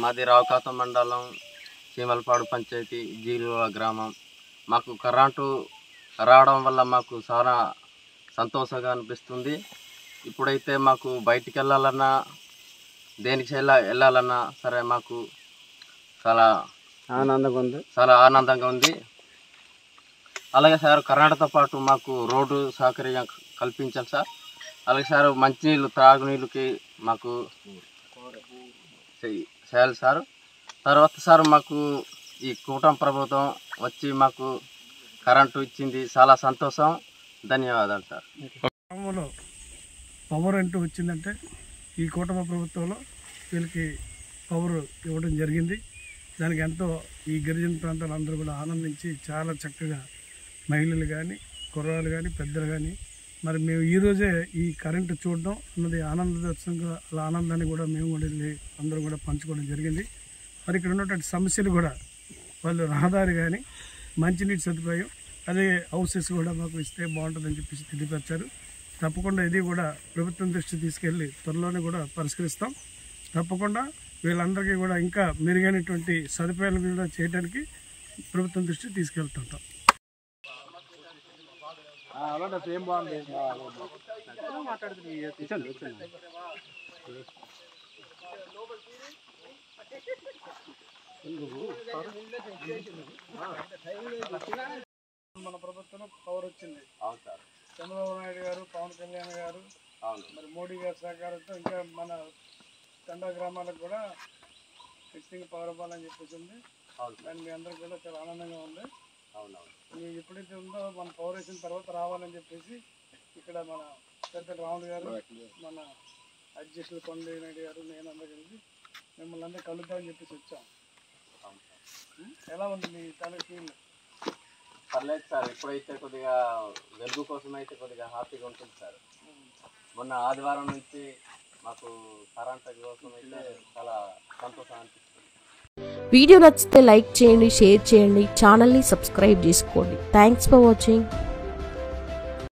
మాది రావుకాతం మండలం చీమలపాడు పంచాయతీ జీలుల గ్రామం. మాకు కరెంటు రావడం వల్ల మాకు చాలా సంతోషంగా అనిపిస్తుంది. ఇప్పుడైతే మాకు బయటికి వెళ్ళాలన్నా దేనికి వెళ్ళాలన్నా సరే మాకు చాలా ఆనందంగా ఉంది. అలాగే సార్ కరెంటుతో పాటు మాకు రోడ్డు సౌకర్యం కల్పించాలి సార్. అలాగే సార్ మంచినీళ్ళు త్రాగునీళ్ళకి మాకు చేయాలి సార్. తర్వాత సార్ మాకు ఈ కూటమి ప్రభుత్వం వచ్చి మాకు కరెంటు ఇచ్చింది, చాలా సంతోషం. ధన్యవాదాలు సార్. పవర్ అంటూ వచ్చిందంటే ఈ కూటమి ప్రభుత్వంలో వీళ్ళకి పవర్ ఇవ్వడం జరిగింది. దానికి ఎంతో ఈ గిరిజన ప్రాంతాలు అందరూ కూడా ఆనందించి చాలా చక్కగా మహిళలు కానీ కుర్రాళ్ళు కానీ పెద్దలు కానీ మరి మేము ఈరోజే ఈ కరెంటు చూడడం అన్నది ఆనందోత్సవంగా అలా ఆనందాన్ని కూడా మేము కూడా వెళ్ళి అందరూ కూడా పంచుకోవడం జరిగింది. మరి ఇక్కడ ఉన్నటువంటి సమస్యలు కూడా వాళ్ళు రహదారి కానీ మంచినీటి సదుపాయం అదే హౌసెస్ కూడా మాకు ఇస్తే బాగుంటుందని చెప్పేసి తెలియపరిచారు. తప్పకుండా ఇది కూడా ప్రభుత్వం దృష్టి తీసుకెళ్ళి త్వరలోనే కూడా పరిష్కరిస్తాం. తప్పకుండా వీళ్ళందరికీ కూడా ఇంకా మెరుగైనటువంటి సదుపాయాలు కూడా చేయడానికి ప్రభుత్వం దృష్టి తీసుకెళ్తుంటాం. మన ప్రభుత్వంలో పవర్ వచ్చింది. చంద్రబాబు నాయుడు గారు, పవన్ కళ్యాణ్ గారు, మరి మోడీ గారి సహకారంతో ఇంకా మన తండా గ్రామాలకు కూడా ఫిక్సింగ్ పవర్ ఇవ్వాలని చెప్పేసి ఉంది. దాన్ని మీ అందరికి కూడా చాలా ఆనందంగా ఉంది. మీకు ఎప్పుడైతే ఉందో మన పవర్ వేసిన తర్వాత రావాలని చెప్పేసి ఇక్కడ మన పెద్ద రాములు గారు, మన అధ్యక్షులు కొండ నాయుడు గారు, నేను అందరూ కలిసి మిమ్మల్ని అందరూ కలుద్దామని చెప్పేసి వచ్చాం. ఎలా ఉంది మీ తాలూకు ఫీల్? పర్లేదు సార్, ఇప్పుడైతే కొద్దిగా వెలుగు కోసం అయితే కొద్దిగా హ్యాపీగా ఉంటుంది సార్. మొన్న ఆదివారం నుంచి మాకు కరెంట్ కోసం అయితే చాలా సంతోషం అనిపిస్తుంది. వీడియో నచ్చితే లైక్ చేయండి, షేర్ చేయండి, ఛానల్ని సబ్స్క్రైబ్ చేసుకోండి. Thanks for watching.